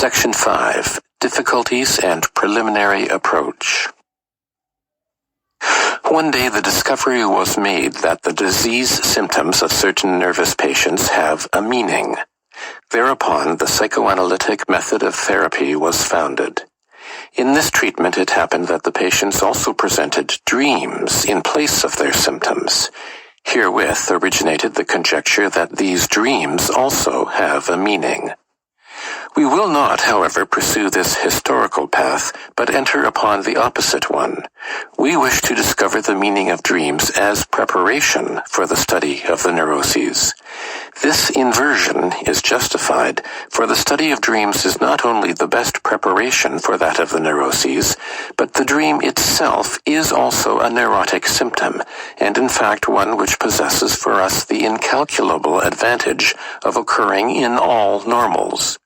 Section 5. Difficulties and Preliminary Approach. One day the discovery was made that the disease symptoms of certain nervous patients have a meaning. Thereupon, the psychoanalytic method of therapy was founded. In this treatment, it happened that the patients also presented dreams in place of their symptoms. Herewith originated the conjecture that these dreams also have a meaning. We will not, however, pursue this historical path, but enter upon the opposite one. We wish to discover the meaning of dreams as preparation for the study of the neuroses. This inversion is justified, for the study of dreams is not only the best preparation for that of the neuroses, but the dream itself is also a neurotic symptom, and in fact one which possesses for us the incalculable advantage of occurring in all normals.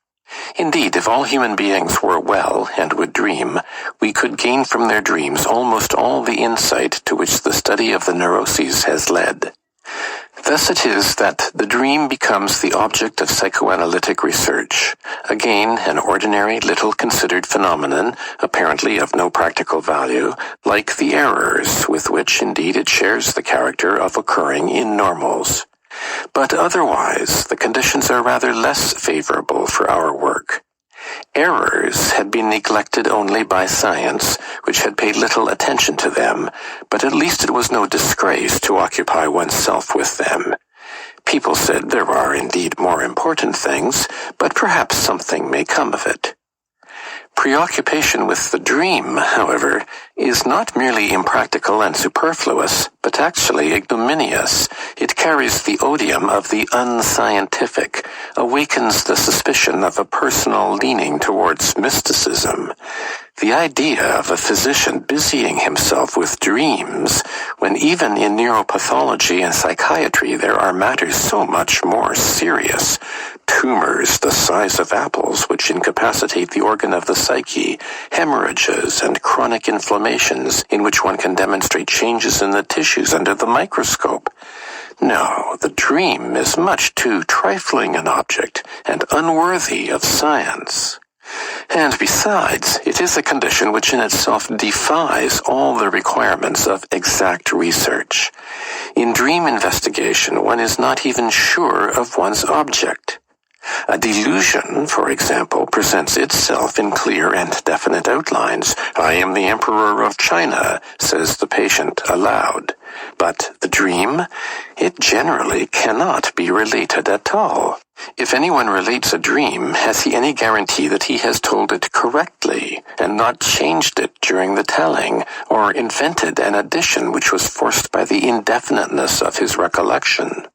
Indeed, if all human beings were well and would dream, we could gain from their dreams almost all the insight to which the study of the neuroses has led. Thus it is that the dream becomes the object of psychoanalytic research, again an ordinary, little considered phenomenon, apparently of no practical value, like the errors with which indeed it shares the character of occurring in normals. But otherwise, the conditions are rather less favorable for our work. Errors had been neglected only by science, which had paid little attention to them, but at least it was no disgrace to occupy oneself with them. People said there are indeed more important things, but perhaps something may come of it. Preoccupation with the dream, however, is not merely impractical and superfluous, but actually ignominious. It carries the odium of the unscientific, awakens the suspicion of a personal leaning towards mysticism. The idea of a physician busying himself with dreams, when even in neuropathology and psychiatry there are matters so much more serious, tumors the size of apples which incapacitate the organ of the psyche, hemorrhages and chronic inflammations in which one can demonstrate changes in the tissues under the microscope. No, the dream is much too trifling an object and unworthy of science. And besides, it is a condition which in itself defies all the requirements of exact research. In dream investigation, one is not even sure of one's object. A delusion, for example, presents itself in clear and definite outlines. I am the Emperor of China, says the patient aloud. But the dream? It generally cannot be related at all. If anyone relates a dream, has he any guarantee that he has told it correctly, and not changed it during the telling, or invented an addition which was forced by the indefiniteness of his recollection?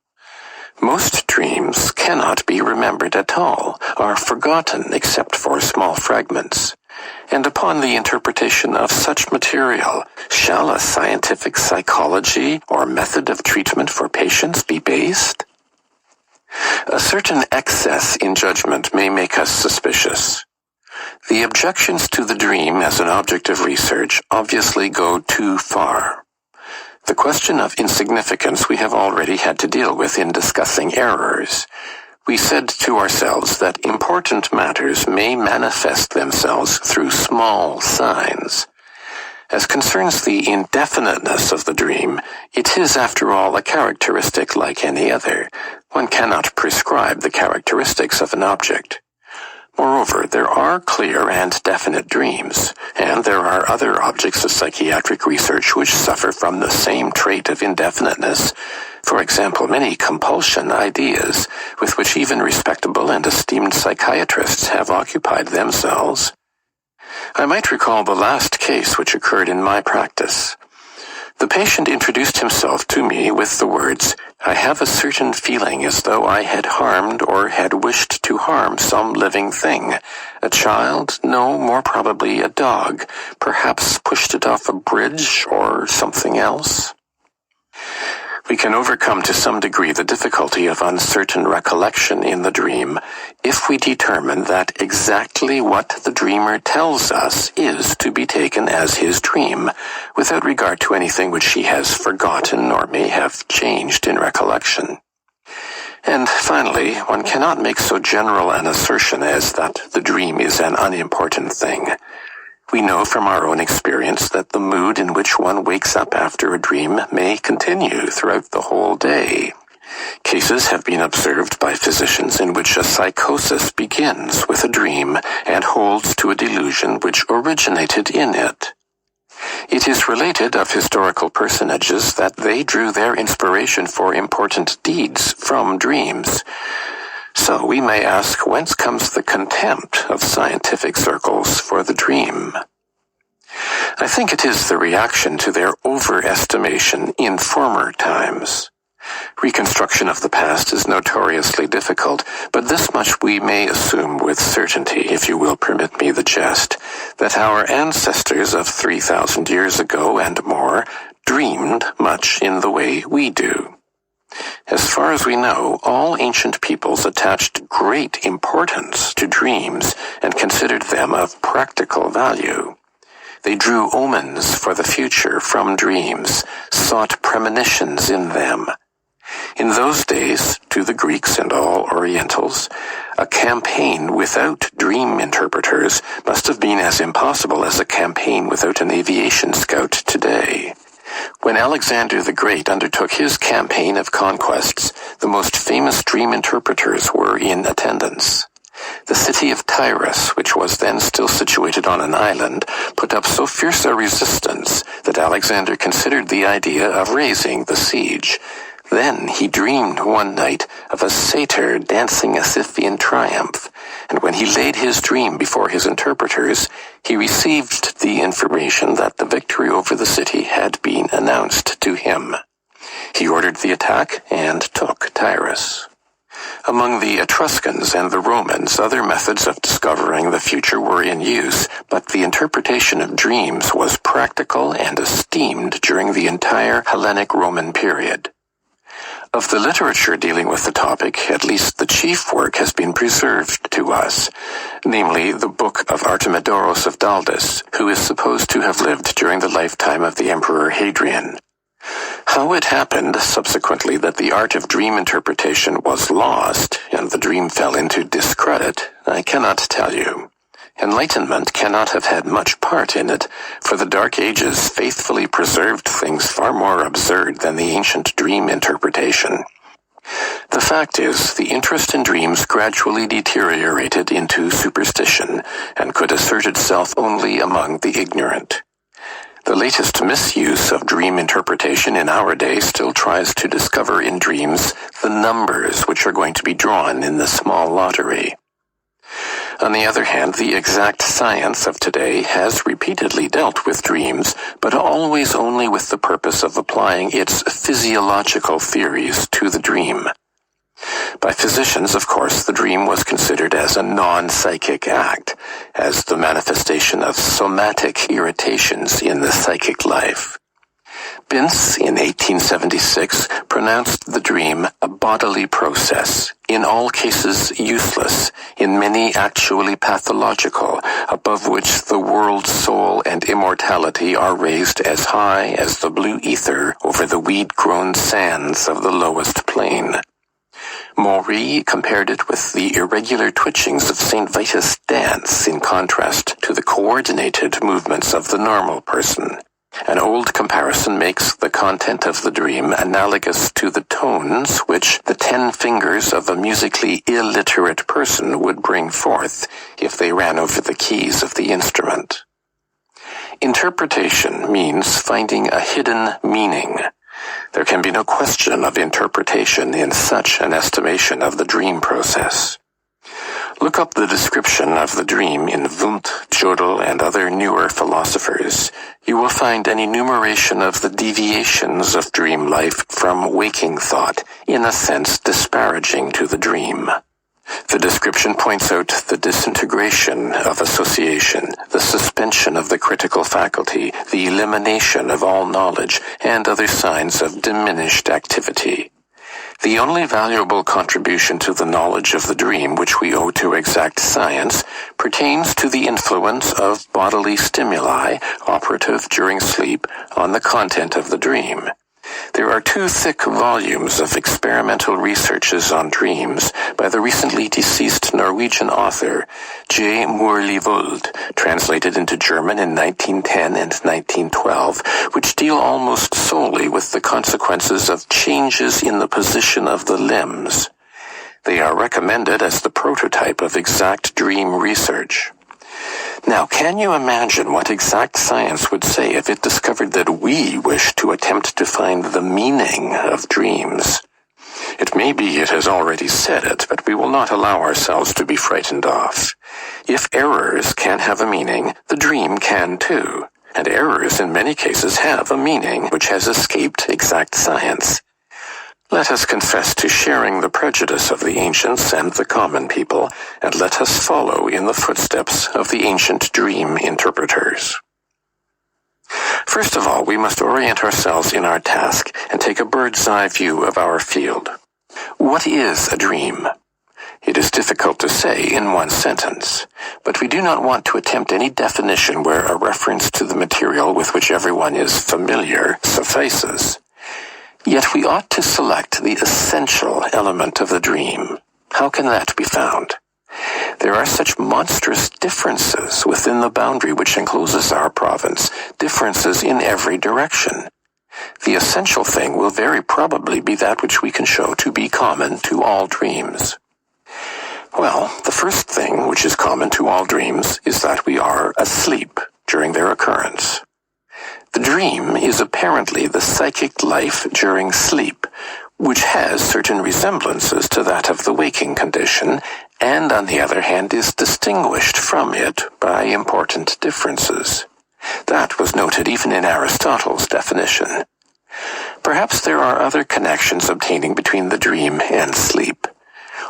Most dreams cannot be remembered at all, are forgotten except for small fragments. And upon the interpretation of such material, shall a scientific psychology or method of treatment for patients be based? A certain excess in judgment may make us suspicious. The objections to the dream as an object of research obviously go too far. The question of insignificance we have already had to deal with in discussing errors. We said to ourselves that important matters may manifest themselves through small signs. As concerns the indefiniteness of the dream, it is, after all, a characteristic like any other. One cannot prescribe the characteristics of an object. Moreover, there are clear and definite dreams, and there are other objects of psychiatric research which suffer from the same trait of indefiniteness. For example, many compulsion ideas, with which even respectable and esteemed psychiatrists have occupied themselves. I might recall the last case which occurred in my practice. The patient introduced himself to me with the words, I have a certain feeling as though I had harmed or had wished to harm some living thing. A child? No, more probably a dog. Perhaps pushed it off a bridge or something else. We can overcome to some degree the difficulty of uncertain recollection in the dream if we determine that exactly what the dreamer tells us is to be taken as his dream, without regard to anything which he has forgotten or may have changed in recollection. And finally, one cannot make so general an assertion as that the dream is an unimportant thing. We know from our own experience that the mood in which one wakes up after a dream may continue throughout the whole day. Cases have been observed by physicians in which a psychosis begins with a dream and holds to a delusion which originated in it. It is related of historical personages that they drew their inspiration for important deeds from dreams. So we may ask, whence comes the contempt of scientific circles for the dream? I think it is the reaction to their overestimation in former times. Reconstruction of the past is notoriously difficult, but this much we may assume with certainty, if you will permit me the jest, that our ancestors of 3,000 years ago and more dreamed much in the way we do. As far as we know, all ancient peoples attached great importance to dreams and considered them of practical value. They drew omens for the future from dreams, sought premonitions in them. In those days, to the Greeks and all Orientals, a campaign without dream interpreters must have been as impossible as a campaign without an aviation scout today. When Alexander the Great undertook his campaign of conquests, the most famous dream interpreters were in attendance. The city of Tyrus, which was then still situated on an island, put up so fierce a resistance that Alexander considered the idea of raising the siege. Then he dreamed one night of a satyr dancing as if in triumph, and when he laid his dream before his interpreters, he received the information that the victory over the city had been announced to him. He ordered the attack and took Tyrus. Among the Etruscans and the Romans, other methods of discovering the future were in use, but the interpretation of dreams was practical and esteemed during the entire Hellenic Roman period. Of the literature dealing with the topic, at least the chief work has been preserved to us, namely the book of Artemidoros of Daldis, who is supposed to have lived during the lifetime of the Emperor Hadrian. How it happened subsequently that the art of dream interpretation was lost and the dream fell into discredit, I cannot tell you. Enlightenment cannot have had much part in it, for the Dark Ages faithfully preserved things far more absurd than the ancient dream interpretation. The fact is, the interest in dreams gradually deteriorated into superstition and could assert itself only among the ignorant. The latest misuse of dream interpretation in our day still tries to discover in dreams the numbers which are going to be drawn in the small lottery. On the other hand, the exact science of today has repeatedly dealt with dreams, but always only with the purpose of applying its physiological theories to the dream. By physicians, of course, the dream was considered as a non-psychic act, as the manifestation of somatic irritations in the psychic life. Binz, in 1876, pronounced the dream a bodily process, in all cases useless, in many actually pathological, above which the world, soul, and immortality are raised as high as the blue ether over the weed-grown sands of the lowest plain. Maury compared it with the irregular twitchings of St. Vitus' dance in contrast to the coordinated movements of the normal person. An old comparison makes the content of the dream analogous to the tones which the 10 fingers of a musically illiterate person would bring forth if they ran over the keys of the instrument. Interpretation means finding a hidden meaning. There can be no question of interpretation in such an estimation of the dream process. Look up the description of the dream in Wundt, Jodl, and other newer philosophers. You will find an enumeration of the deviations of dream life from waking thought, in a sense disparaging to the dream. The description points out the disintegration of association, the suspension of the critical faculty, the elimination of all knowledge, and other signs of diminished activity. The only valuable contribution to the knowledge of the dream which we owe to exact science pertains to the influence of bodily stimuli operative during sleep on the content of the dream. There are 2 thick volumes of experimental researches on dreams by the recently deceased Norwegian author J. Morley-Wold, translated into German in 1910 and 1912, which deal almost solely with the consequences of changes in the position of the limbs. They are recommended as the prototype of exact dream research. Now, can you imagine what exact science would say if it discovered that we wish to attempt to find the meaning of dreams? It may be it has already said it, but we will not allow ourselves to be frightened off. If errors can have a meaning, the dream can too, and errors in many cases have a meaning which has escaped exact science. Let us confess to sharing the prejudice of the ancients and the common people, and let us follow in the footsteps of the ancient dream interpreters. First of all, we must orient ourselves in our task and take a bird's-eye view of our field. What is a dream? It is difficult to say in one sentence, but we do not want to attempt any definition where a reference to the material with which everyone is familiar suffices. Yet we ought to select the essential element of the dream. How can that be found? There are such monstrous differences within the boundary which encloses our province, differences in every direction. The essential thing will very probably be that which we can show to be common to all dreams. Well, the first thing which is common to all dreams is that we are asleep during their occurrence. The dream is apparently the psychic life during sleep, which has certain resemblances to that of the waking condition, and on the other hand is distinguished from it by important differences. That was noted even in Aristotle's definition. Perhaps there are other connections obtaining between the dream and sleep.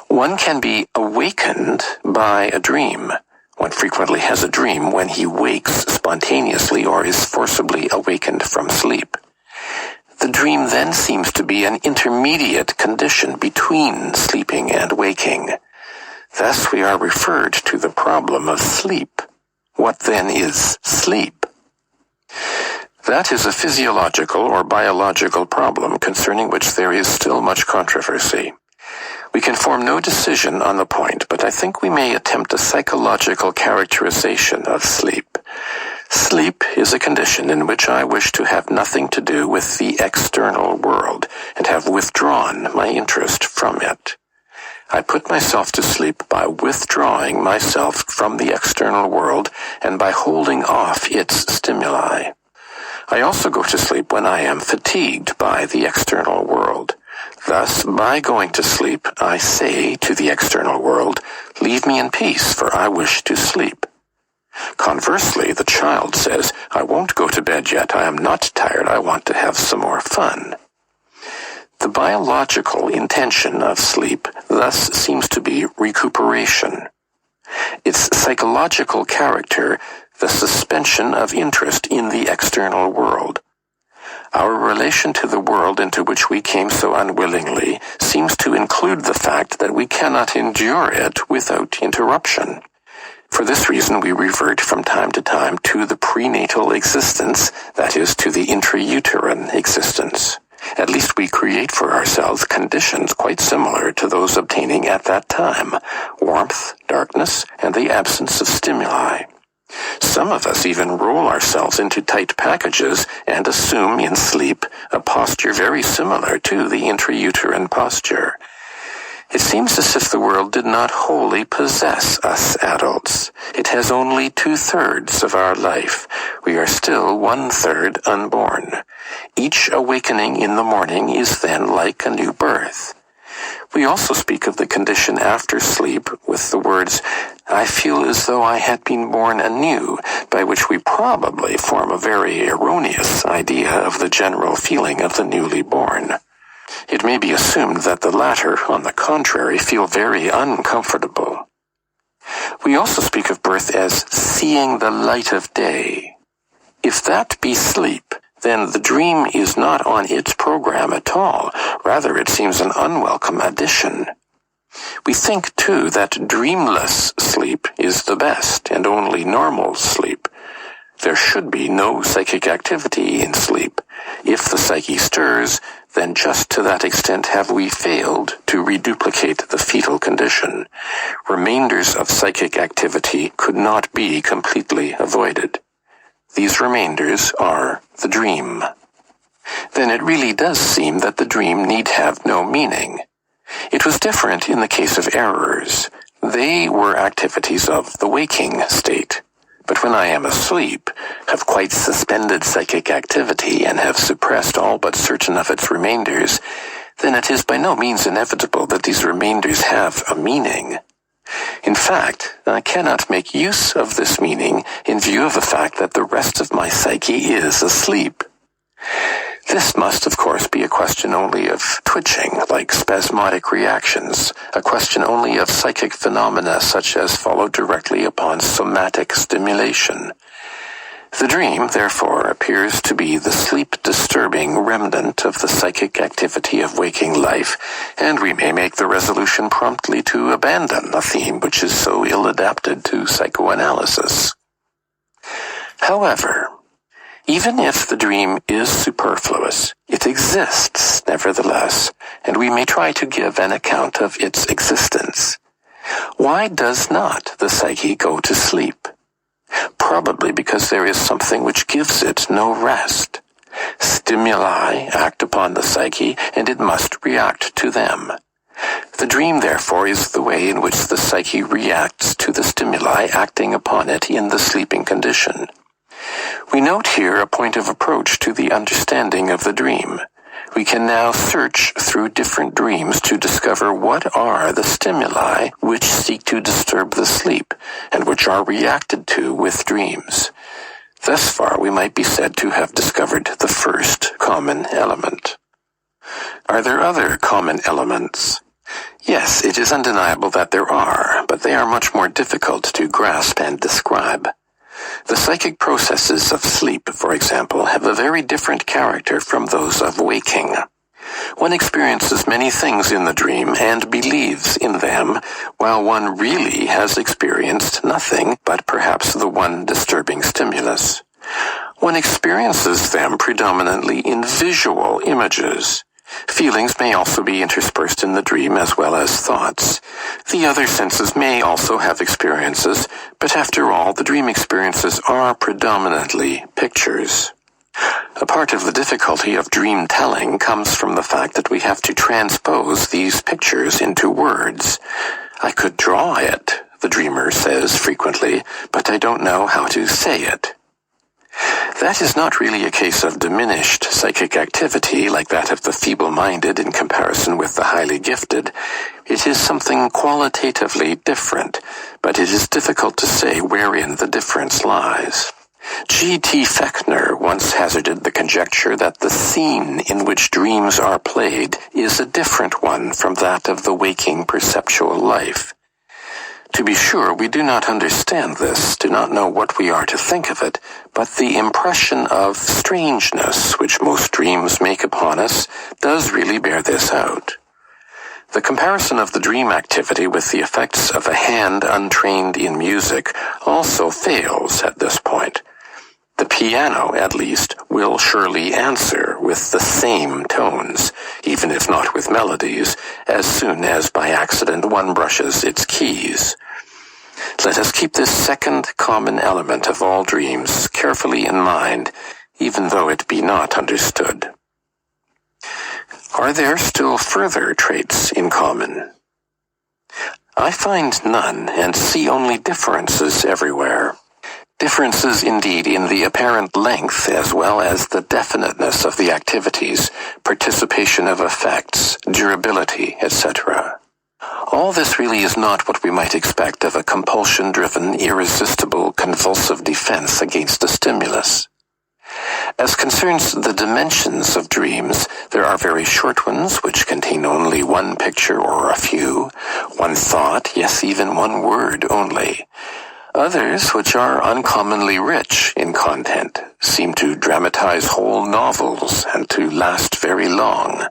One can be awakened by a dream. One frequently has a dream when he wakes spontaneously or is forcibly awakened from sleep. The dream then seems to be an intermediate condition between sleeping and waking. Thus we are referred to the problem of sleep. What then is sleep? That is a physiological or biological problem concerning which there is still much controversy. We can form no decision on the point, but I think we may attempt a psychological characterization of sleep. Sleep is a condition in which I wish to have nothing to do with the external world and have withdrawn my interest from it. I put myself to sleep by withdrawing myself from the external world and by holding off its stimuli. I also go to sleep when I am fatigued by the external world. Thus, by going to sleep, I say to the external world, "Leave me in peace, for I wish to sleep." Conversely, the child says, "I won't go to bed yet, I am not tired, I want to have some more fun." The biological intention of sleep thus seems to be recuperation. Its psychological character, the suspension of interest in the external world. Our relation to the world into which we came so unwillingly seems to include the fact that we cannot endure it without interruption. For this reason, we revert from time to time to the prenatal existence, that is, to the intrauterine existence. At least we create for ourselves conditions quite similar to those obtaining at that time: warmth, darkness, and the absence of stimuli. Some of us even roll ourselves into tight packages and assume in sleep a posture very similar to the intrauterine posture. It seems as if the world did not wholly possess us adults. It has only 2/3 of our life. We are still 1/3 unborn. Each awakening in the morning is then like a new birth. We also speak of the condition after sleep with the words, "I feel as though I had been born anew," by which we probably form a very erroneous idea of the general feeling of the newly born. It may be assumed that the latter, on the contrary, feel very uncomfortable. We also speak of birth as seeing the light of day. If that be sleep, then the dream is not on its program at all. Rather, it seems an unwelcome addition. We think, too, that dreamless sleep is the best and only normal sleep. There should be no psychic activity in sleep. If the psyche stirs, then just to that extent have we failed to reduplicate the fetal condition. Remainders of psychic activity could not be completely avoided. These remainders are the dream. Then it really does seem that the dream need have no meaning. It was different in the case of errors. They were activities of the waking state. But when I am asleep, have quite suspended psychic activity, and have suppressed all but certain of its remainders, then it is by no means inevitable that these remainders have a meaning. In fact, I cannot make use of this meaning in view of the fact that the rest of my psyche is asleep. This must, of course, be a question only of twitching, like spasmodic reactions, a question only of psychic phenomena such as follow directly upon somatic stimulation. The dream, therefore, appears to be the sleep-disturbing remnant of the psychic activity of waking life, and we may make the resolution promptly to abandon a theme which is so ill-adapted to psychoanalysis. However, even if the dream is superfluous, it exists, nevertheless, and we may try to give an account of its existence. Why does not the psyche go to sleep? Probably because there is something which gives it no rest. Stimuli act upon the psyche, and it must react to them. The dream, therefore, is the way in which the psyche reacts to the stimuli acting upon it in the sleeping condition. We note here a point of approach to the understanding of the dream. We can now search through different dreams to discover what are the stimuli which seek to disturb the sleep, and which are reacted to with dreams. Thus far, we might be said to have discovered the first common element. Are there other common elements? Yes, it is undeniable that there are, but they are much more difficult to grasp and describe. The psychic processes of sleep, for example, have a very different character from those of waking. One experiences many things in the dream and believes in them, while one really has experienced nothing but perhaps the one disturbing stimulus. One experiences them predominantly in visual images. Feelings may also be interspersed in the dream as well as thoughts. The other senses may also have experiences, but after all, the dream experiences are predominantly pictures. A part of the difficulty of dream telling comes from the fact that we have to transpose these pictures into words. I could draw it, the dreamer says frequently, but I don't know how to say it. That is not really a case of diminished psychic activity like that of the feeble-minded in comparison with the highly gifted. It is something qualitatively different, but it is difficult to say wherein the difference lies. G.T. Fechner once hazarded the conjecture that the scene in which dreams are played is a different one from that of the waking perceptual life. To be sure, we do not understand this, do not know what we are to think of it, but the impression of strangeness which most dreams make upon us does really bear this out. The comparison of the dream activity with the effects of a hand untrained in music also fails at this point. The piano, at least, will surely answer with the same tones, even if not with melodies, as soon as by accident one brushes its keys. Let us keep this second common element of all dreams carefully in mind, even though it be not understood. Are there still further traits in common? I find none, and see only differences everywhere. Differences indeed in the apparent length as well as the definiteness of the activities, participation of effects, durability, etc. All this really is not what we might expect of a compulsion-driven, irresistible, convulsive defense against a stimulus. As concerns the dimensions of dreams, there are very short ones which contain only one picture or a few, one thought, yes, even one word only. Others, which are uncommonly rich in content, seem to dramatize whole novels and to last very long.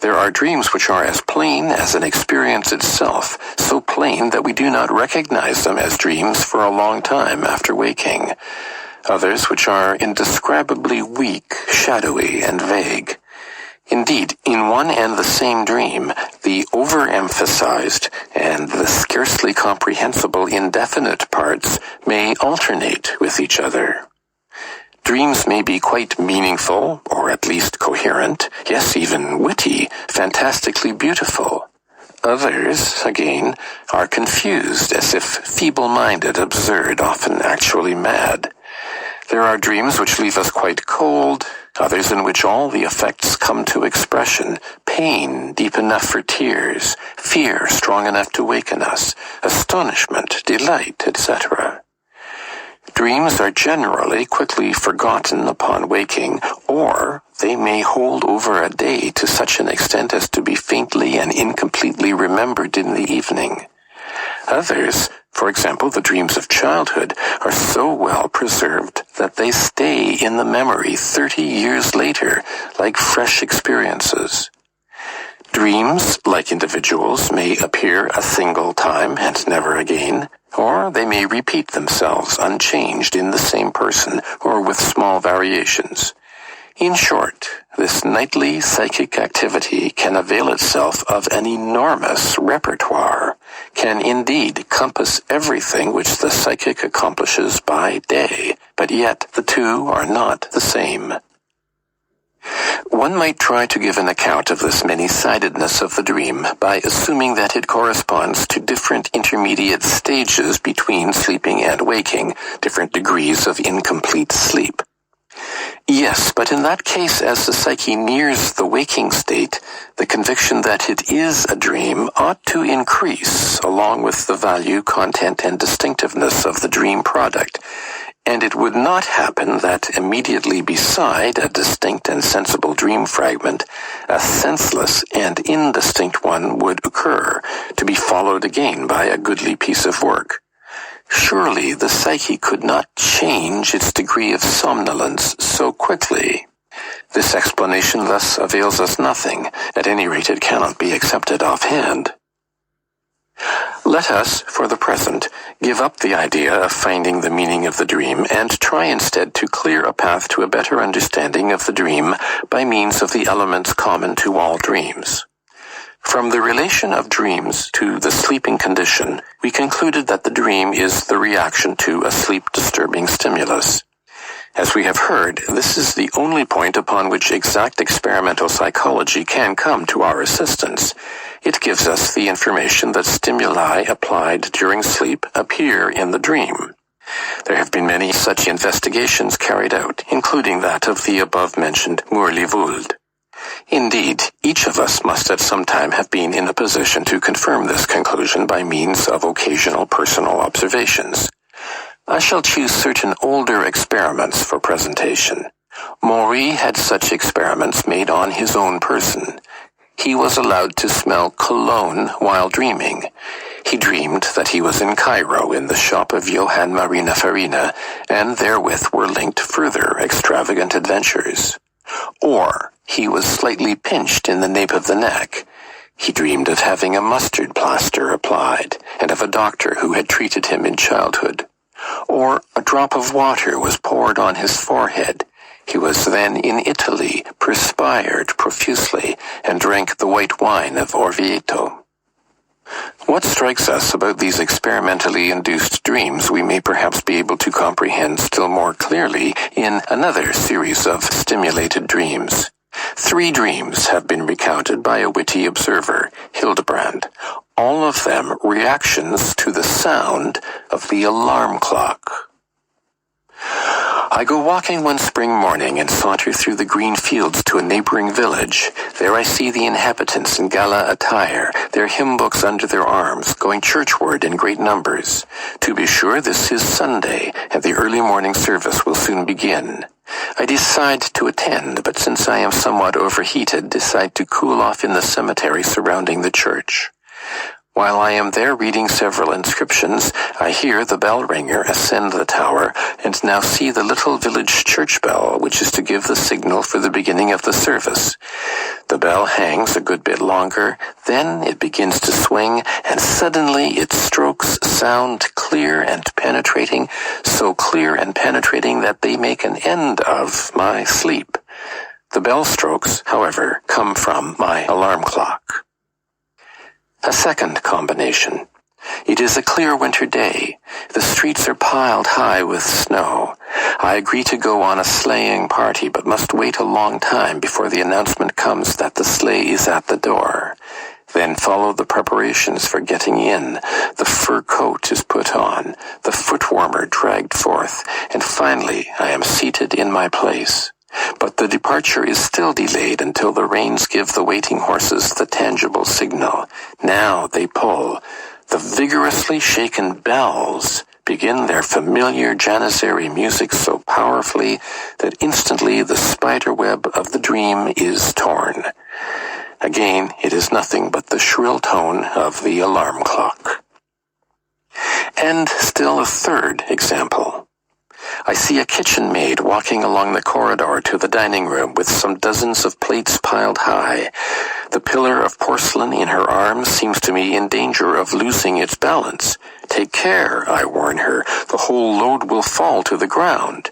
There are dreams which are as plain as an experience itself, so plain that we do not recognize them as dreams for a long time after waking. others which are indescribably weak, shadowy, and vague. Indeed, in one and the same dream, the overemphasized and the scarcely comprehensible indefinite parts may alternate with each other. Dreams may be quite meaningful, or at least coherent, yes, even witty, fantastically beautiful. Others, again, are confused, as if feeble-minded, absurd, often actually mad. There are dreams which leave us quite cold, others in which all the effects come to expression, pain deep enough for tears, fear strong enough to waken us, astonishment, delight, etc. Dreams are generally quickly forgotten upon waking, or they may hold over a day to such an extent as to be faintly and incompletely remembered in the evening. Others, for example, the dreams of childhood, are so well preserved that they stay in the memory 30 years later, like fresh experiences. Dreams, like individuals, may appear a single time and never again, or they may repeat themselves unchanged in the same person or with small variations. In short, this nightly psychic activity can avail itself of an enormous repertoire, can indeed compass everything which the psychic accomplishes by day, but yet the two are not the same. One might try to give an account of this many-sidedness of the dream by assuming that it corresponds to different intermediate stages between sleeping and waking, different degrees of incomplete sleep. Yes, but in that case, as the psyche nears the waking state, the conviction that it is a dream ought to increase along with the value, content, and distinctiveness of the dream product, and it would not happen that immediately beside a distinct and sensible dream fragment, a senseless and indistinct one would occur, to be followed again by a goodly piece of work. Surely the psyche could not change its degree of somnolence so quickly. This explanation thus avails us nothing. At any rate, it cannot be accepted offhand. Let us, for the present, give up the idea of finding the meaning of the dream and try instead to clear a path to a better understanding of the dream by means of the elements common to all dreams. From the relation of dreams to the sleeping condition, we concluded that the dream is the reaction to a sleep-disturbing stimulus. As we have heard, this is the only point upon which exact experimental psychology can come to our assistance. It gives us the information that stimuli applied during sleep appear in the dream. There have been many such investigations carried out, including that of the above-mentioned Mourly-Vold. Indeed, each of us must at some time have been in a position to confirm this conclusion by means of occasional personal observations. I shall choose certain older experiments for presentation. Maury had such experiments made on his own person. He was allowed to smell cologne while dreaming. He dreamed that he was in Cairo in the shop of Johann Marina Farina, and therewith were linked further extravagant adventures. Or he was slightly pinched in the nape of the neck. He dreamed of having a mustard plaster applied, and of a doctor who had treated him in childhood. Or a drop of water was poured on his forehead. He was then in Italy, perspired profusely, and drank the white wine of Orvieto. What strikes us about these experimentally induced dreams we may perhaps be able to comprehend still more clearly in another series of stimulated dreams. 3 dreams have been recounted by a witty observer, Hildebrand, all of them reactions to the sound of the alarm clock. I go walking one spring morning and saunter through the green fields to a neighboring village. There I see the inhabitants in gala attire, their hymn books under their arms, going churchward in great numbers. To be sure, this is Sunday, and the early morning service will soon begin. I decide to attend, but since I am somewhat overheated, decide to cool off in the cemetery surrounding the church. While I am there reading several inscriptions, I hear the bell ringer ascend the tower and now see the little village church bell, which is to give the signal for the beginning of the service. The bell hangs a good bit longer, then it begins to swing, and suddenly its strokes sound clear and penetrating, so clear and penetrating that they make an end of my sleep. The bell strokes, however, come from my alarm clock. A second combination. It is a clear winter day. The streets are piled high with snow. I agree to go on a sleighing party, but must wait a long time before the announcement comes that the sleigh is at the door. Then follow the preparations for getting in. The fur coat is put on, the foot warmer dragged forth, and finally I am seated in my place. But the departure is still delayed until the reins give the waiting horses the tangible signal. Now they pull. The vigorously shaken bells begin their familiar Janissary music so powerfully that instantly the spider web of the dream is torn. Again, it is nothing but the shrill tone of the alarm clock. And still a third example. I see a kitchen maid walking along the corridor to the dining room with some dozens of plates piled high. The pillar of porcelain in her arms seems to me in danger of losing its balance. Take care, I warn her, the whole load will fall to the ground.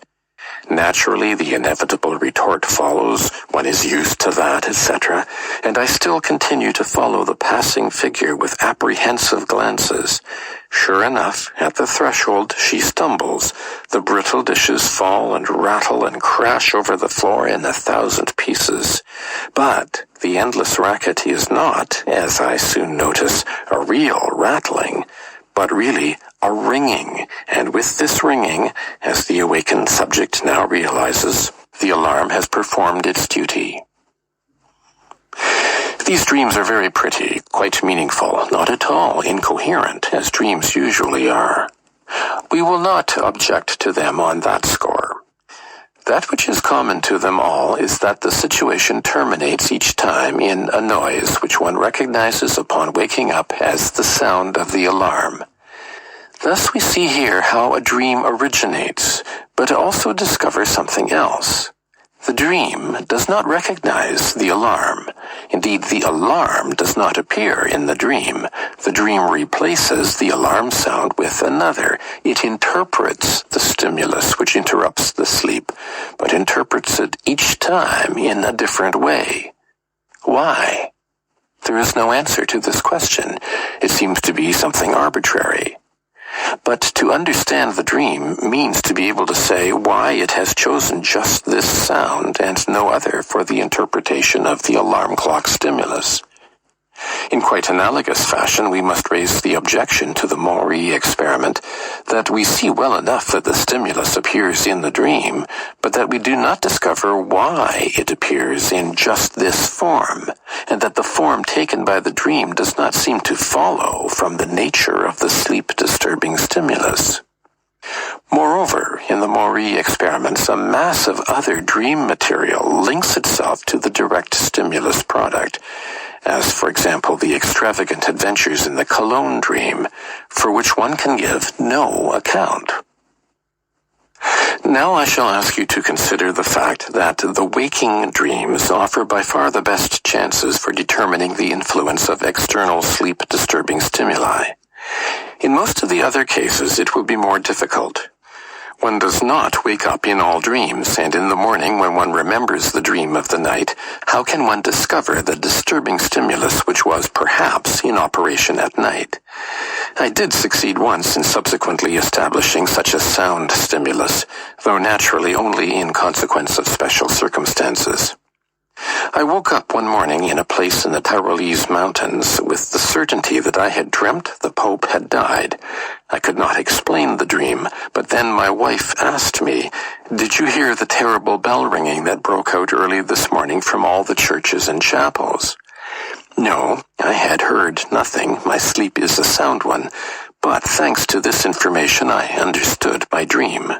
Naturally, the inevitable retort follows, one is used to that, etc., and I still continue to follow the passing figure with apprehensive glances. Sure enough, at the threshold she stumbles. The brittle dishes fall and rattle and crash over the floor in 1,000 pieces. But the endless racket is not, as I soon notice, a real rattling, but really a ringing, and with this ringing, as the awakened subject now realizes, the alarm has performed its duty. These dreams are very pretty, quite meaningful, not at all incoherent, as dreams usually are. We will not object to them on that score. That which is common to them all is that the situation terminates each time in a noise which one recognizes upon waking up as the sound of the alarm. Thus we see here how a dream originates, but also discover something else. The dream does not recognize the alarm. Indeed, the alarm does not appear in the dream. The dream replaces the alarm sound with another. It interprets the stimulus which interrupts the sleep, but interprets it each time in a different way. Why? There is no answer to this question. It seems to be something arbitrary. But to understand the dream means to be able to say why it has chosen just this sound and no other for the interpretation of the alarm clock stimulus. In quite analogous fashion, we must raise the objection to the Maury experiment that we see well enough that the stimulus appears in the dream, but that we do not discover why it appears in just this form, and that the form taken by the dream does not seem to follow from the nature of the sleep-disturbing stimulus. Moreover, in the Maury experiments, a mass of other dream material links itself to the direct stimulus product, as, for example, the extravagant adventures in the Cologne dream, for which one can give no account. Now I shall ask you to consider the fact that the waking dreams offer by far the best chances for determining the influence of external sleep-disturbing stimuli. In most of the other cases, it will be more difficult. One does not wake up in all dreams, and in the morning when one remembers the dream of the night, how can one discover the disturbing stimulus which was perhaps in operation at night? I did succeed once in subsequently establishing such a sound stimulus, though naturally only in consequence of special circumstances. I woke up one morning in a place in the Tyrolese mountains with the certainty that I had dreamt the Pope had died. I could not explain the dream, but then my wife asked me, "Did you hear the terrible bell ringing that broke out early this morning from all the churches and chapels?" No, I had heard nothing. My sleep is a sound one, but thanks to this information I understood my dream.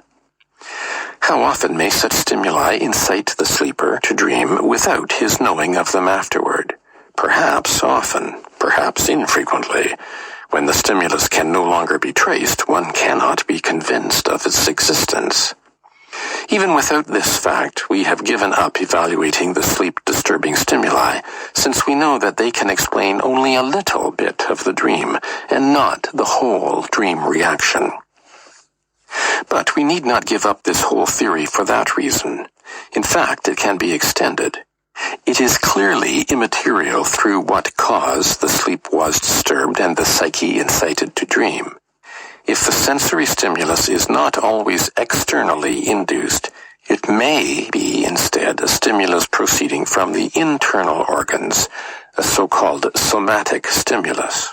How often may such stimuli incite the sleeper to dream without his knowing of them afterward? perhaps often, perhaps infrequently. When the stimulus can no longer be traced, one cannot be convinced of its existence. Even without this fact, we have given up evaluating the sleep-disturbing stimuli, since we know that they can explain only a little bit of the dream, and not the whole dream reaction. But we need not give up this whole theory for that reason. In fact, it can be extended. It is clearly immaterial through what cause the sleep was disturbed and the psyche incited to dream. If the sensory stimulus is not always externally induced, it may be instead a stimulus proceeding from the internal organs, a so-called somatic stimulus.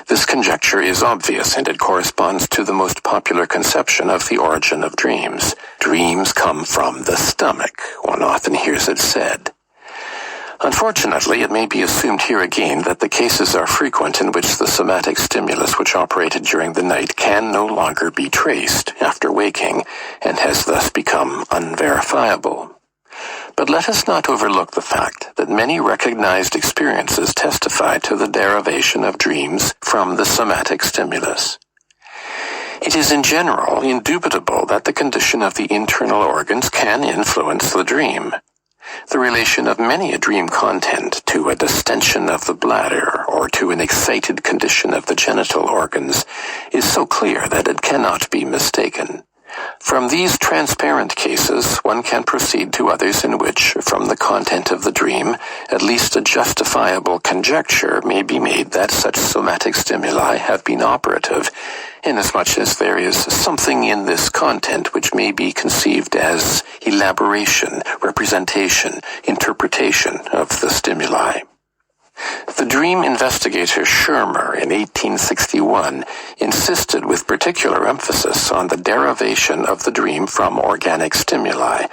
This conjecture is obvious, and it corresponds to the most popular conception of the origin of dreams. Dreams come from the stomach, one often hears it said. Unfortunately, it may be assumed here again that the cases are frequent in which the somatic stimulus which operated during the night can no longer be traced after waking, and has thus become unverifiable. But let us not overlook the fact that many recognized experiences testify to the derivation of dreams from the somatic stimulus. It is in general indubitable that the condition of the internal organs can influence the dream. The relation of many a dream content to a distension of the bladder or to an excited condition of the genital organs is so clear that it cannot be mistaken. From these transparent cases, one can proceed to others in which, from the content of the dream, at least a justifiable conjecture may be made that such somatic stimuli have been operative, inasmuch as there is something in this content which may be conceived as elaboration, representation, interpretation of the stimuli. The dream investigator Schirmer in 1861 insisted with particular emphasis on the derivation of the dream from organic stimuli,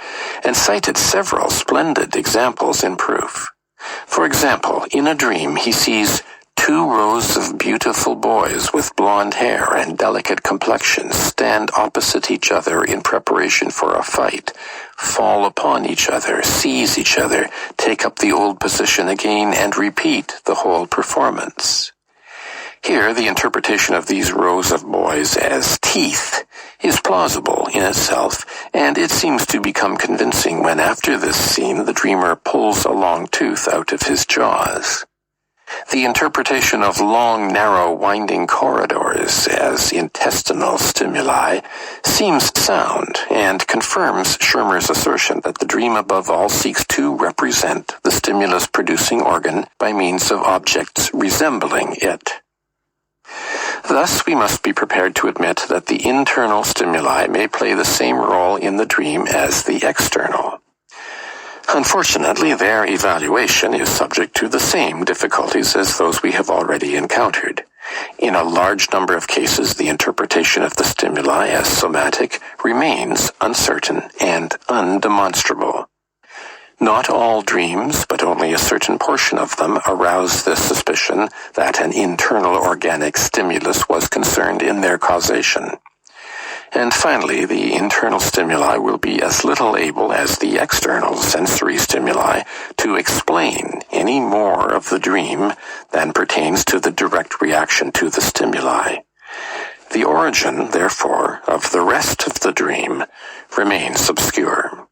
and cited several splendid examples in proof. For example, in a dream he sees 2 rows of beautiful boys with blonde hair and delicate complexions stand opposite each other in preparation for a fight, fall upon each other, seize each other, take up the old position again, and repeat the whole performance. Here, the interpretation of these rows of boys as teeth is plausible in itself, and it seems to become convincing when after this scene the dreamer pulls a long tooth out of his jaws. The interpretation of long, narrow, winding corridors as intestinal stimuli seems sound and confirms Schirmer's assertion that the dream above all seeks to represent the stimulus-producing organ by means of objects resembling it. Thus, we must be prepared to admit that the internal stimuli may play the same role in the dream as the external. Unfortunately, their evaluation is subject to the same difficulties as those we have already encountered. In a large number of cases, the interpretation of the stimuli as somatic remains uncertain and undemonstrable. Not all dreams, but only a certain portion of them, arouse the suspicion that an internal organic stimulus was concerned in their causation. And finally, the internal stimuli will be as little able as the external sensory stimuli to explain any more of the dream than pertains to the direct reaction to the stimuli. The origin, therefore, of the rest of the dream remains obscure.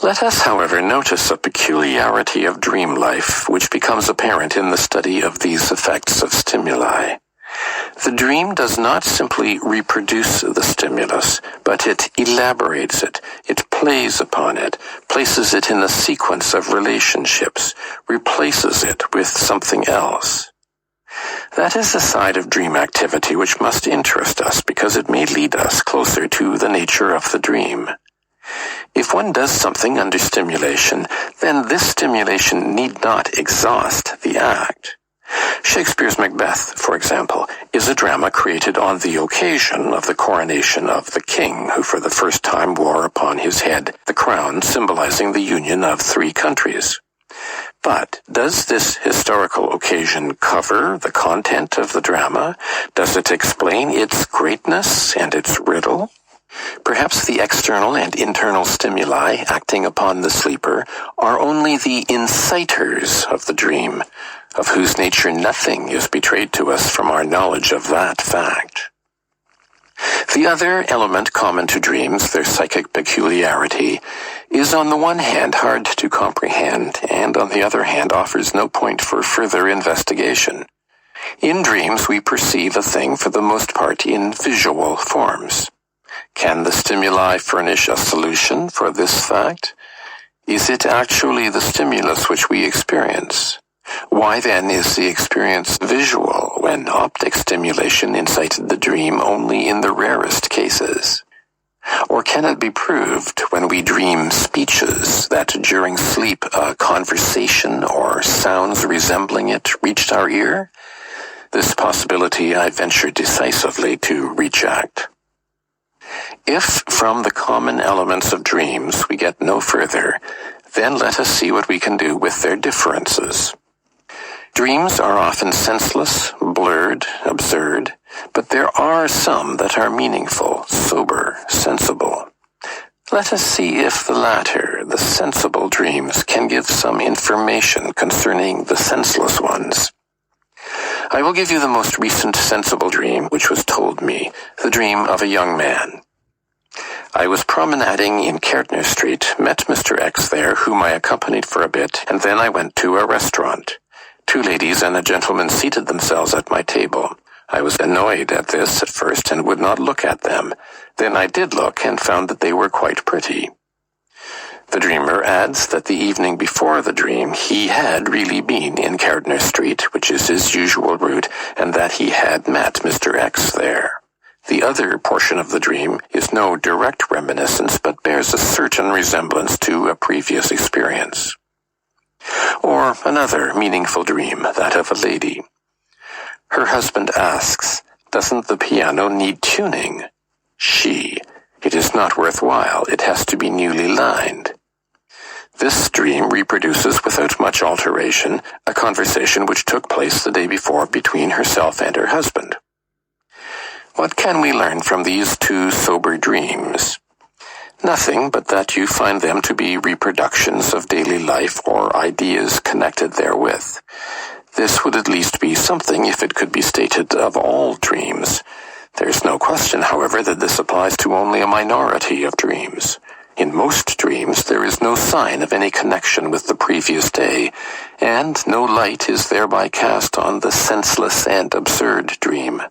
Let us, however, notice a peculiarity of dream life which becomes apparent in the study of these effects of stimuli. The dream does not simply reproduce the stimulus, but it elaborates it, it plays upon it, places it in a sequence of relationships, replaces it with something else. That is the side of dream activity which must interest us because it may lead us closer to the nature of the dream. If one does something under stimulation, then this stimulation need not exhaust the act. Shakespeare's Macbeth, for example, is a drama created on the occasion of the coronation of the king, who for the first time wore upon his head the crown symbolizing the union of 3 countries. But does this historical occasion cover the content of the drama? Does it explain its greatness and its riddle? Perhaps the external and internal stimuli acting upon the sleeper are only the inciters of the dream, of whose nature nothing is betrayed to us from our knowledge of that fact. The other element common to dreams, their psychic peculiarity, is on the one hand hard to comprehend, and on the other hand offers no point for further investigation. In dreams, we perceive a thing for the most part in visual forms. Can the stimuli furnish a solution for this fact? Is it actually the stimulus which we experience? Why then is the experience visual when optic stimulation incited the dream only in the rarest cases? Or can it be proved when we dream speeches that during sleep a conversation or sounds resembling it reached our ear? This possibility I venture decisively to reject. If from the common elements of dreams we get no further, then let us see what we can do with their differences. Dreams are often senseless, blurred, absurd, but there are some that are meaningful, sober, sensible. Let us see if the latter, the sensible dreams, can give some information concerning the senseless ones. I will give you the most recent sensible dream which was told me, the dream of a young man. I was promenading in Kärtner Street, met Mr. X there, whom I accompanied for a bit, and then I went to a restaurant. 2 ladies and a gentleman seated themselves at my table. I was annoyed at this at first and would not look at them. Then I did look and found that they were quite pretty. The dreamer adds that the evening before the dream he had really been in Kärtner Street, which is his usual route, and that he had met Mr. X there. The other portion of the dream is no direct reminiscence, but bears a certain resemblance to a previous experience. Or another meaningful dream, that of a lady. Her husband asks, "Doesn't the piano need tuning?" She, "It is not worthwhile, it has to be newly lined." This dream reproduces without much alteration a conversation which took place the day before between herself and her husband. What can we learn from these 2 sober dreams? Nothing but that you find them to be reproductions of daily life or ideas connected therewith. This would at least be something if it could be stated of all dreams. There's no question, however, that this applies to only a minority of dreams. In most dreams, there is no sign of any connection with the previous day, and no light is thereby cast on the senseless and absurd dream.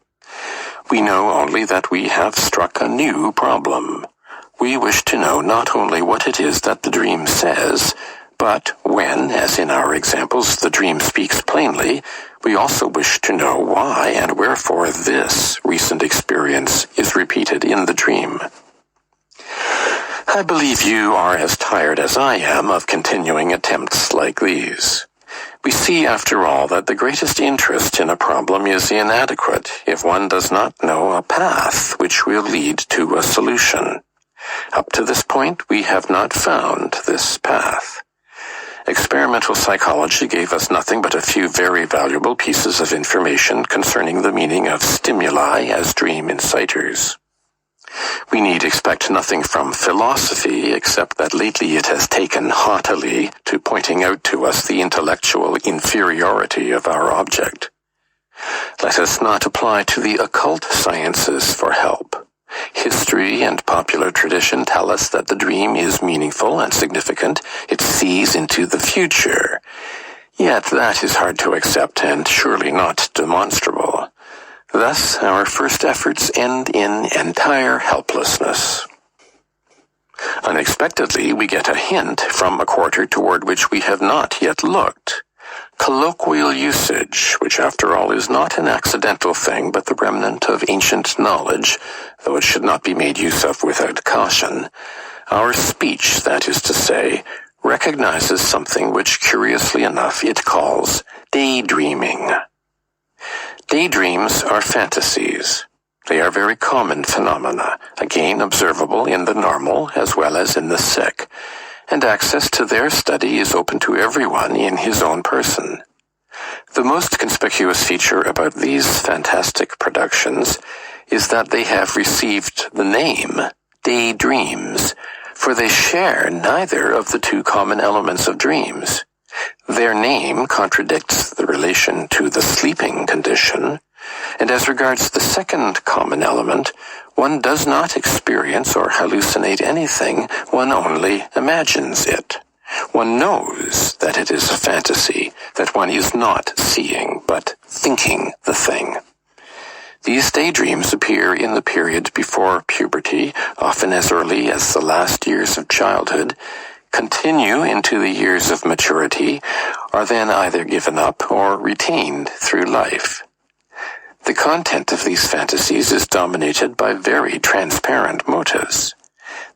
We know only that we have struck a new problem. We wish to know not only what it is that the dream says, but when, as in our examples, the dream speaks plainly, we also wish to know why and wherefore this recent experience is repeated in the dream. I believe you are as tired as I am of continuing attempts like these. We see, after all, that the greatest interest in a problem is inadequate if one does not know a path which will lead to a solution. Up to this point, we have not found this path. Experimental psychology gave us nothing but a few very valuable pieces of information concerning the meaning of stimuli as dream inciters. We need expect nothing from philosophy except that lately it has taken haughtily to pointing out to us the intellectual inferiority of our object. Let us not apply to the occult sciences for help. History and popular tradition tell us that the dream is meaningful and significant. It sees into the future. Yet that is hard to accept and surely not demonstrable. Thus, our first efforts end in entire helplessness. Unexpectedly, we get a hint from a quarter toward which we have not yet looked. Colloquial usage, which after all is not an accidental thing but the remnant of ancient knowledge, though it should not be made use of without caution. Our speech, that is to say, recognizes something which, curiously enough, it calls daydreaming. Daydreams are fantasies. They are very common phenomena, again observable in the normal as well as in the sick, and access to their study is open to everyone in his own person. The most conspicuous feature about these fantastic productions is that they have received the name daydreams, for they share neither of the 2 common elements of dreams. Their name contradicts the relation to the sleeping condition, and as regards the second common element, one does not experience or hallucinate anything, one only imagines it. One knows that it is a fantasy, that one is not seeing, but thinking the thing. These daydreams appear in the period before puberty, often as early as the last years of childhood, continue into the years of maturity, are then either given up or retained through life. The content of these fantasies is dominated by very transparent motives.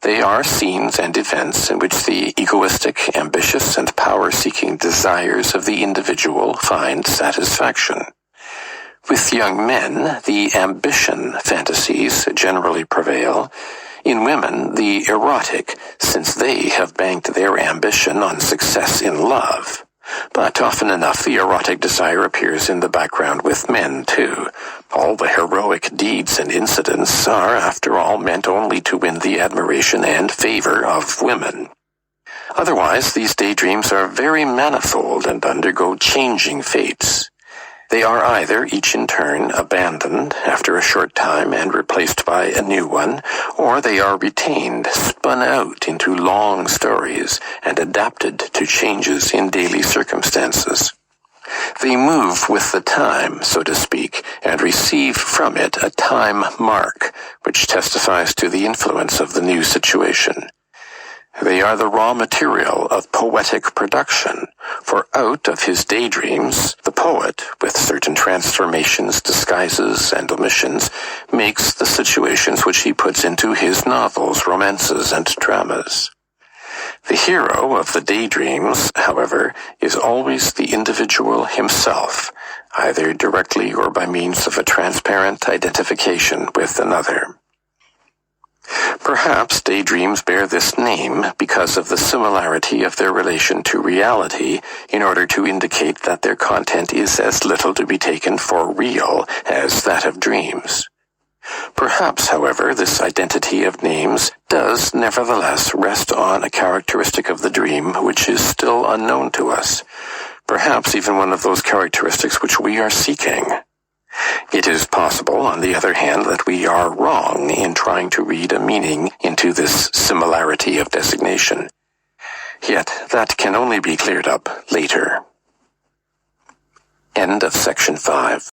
They are scenes and events in which the egoistic, ambitious, and power-seeking desires of the individual find satisfaction. With young men, the ambition fantasies generally prevail. In women, the erotic, since they have banked their ambition on success in love. But often enough, the erotic desire appears in the background with men, too. All the heroic deeds and incidents are, after all, meant only to win the admiration and favor of women. Otherwise, these daydreams are very manifold and undergo changing fates. They are either, each in turn, abandoned after a short time and replaced by a new one, or they are retained, spun out into long stories, and adapted to changes in daily circumstances. They move with the time, so to speak, and receive from it a time mark, which testifies to the influence of the new situation. They are the raw material of poetic production, for out of his daydreams, the poet, with certain transformations, disguises, and omissions, makes the situations which he puts into his novels, romances, and dramas. The hero of the daydreams, however, is always the individual himself, either directly or by means of a transparent identification with another. Perhaps daydreams bear this name because of the similarity of their relation to reality, in order to indicate that their content is as little to be taken for real as that of dreams. Perhaps, however, this identity of names does nevertheless rest on a characteristic of the dream which is still unknown to us, perhaps even one of those characteristics which we are seeking. It is possible, on the other hand, that we are wrong in trying to read a meaning into this similarity of designation. Yet that can only be cleared up later. End of section 5.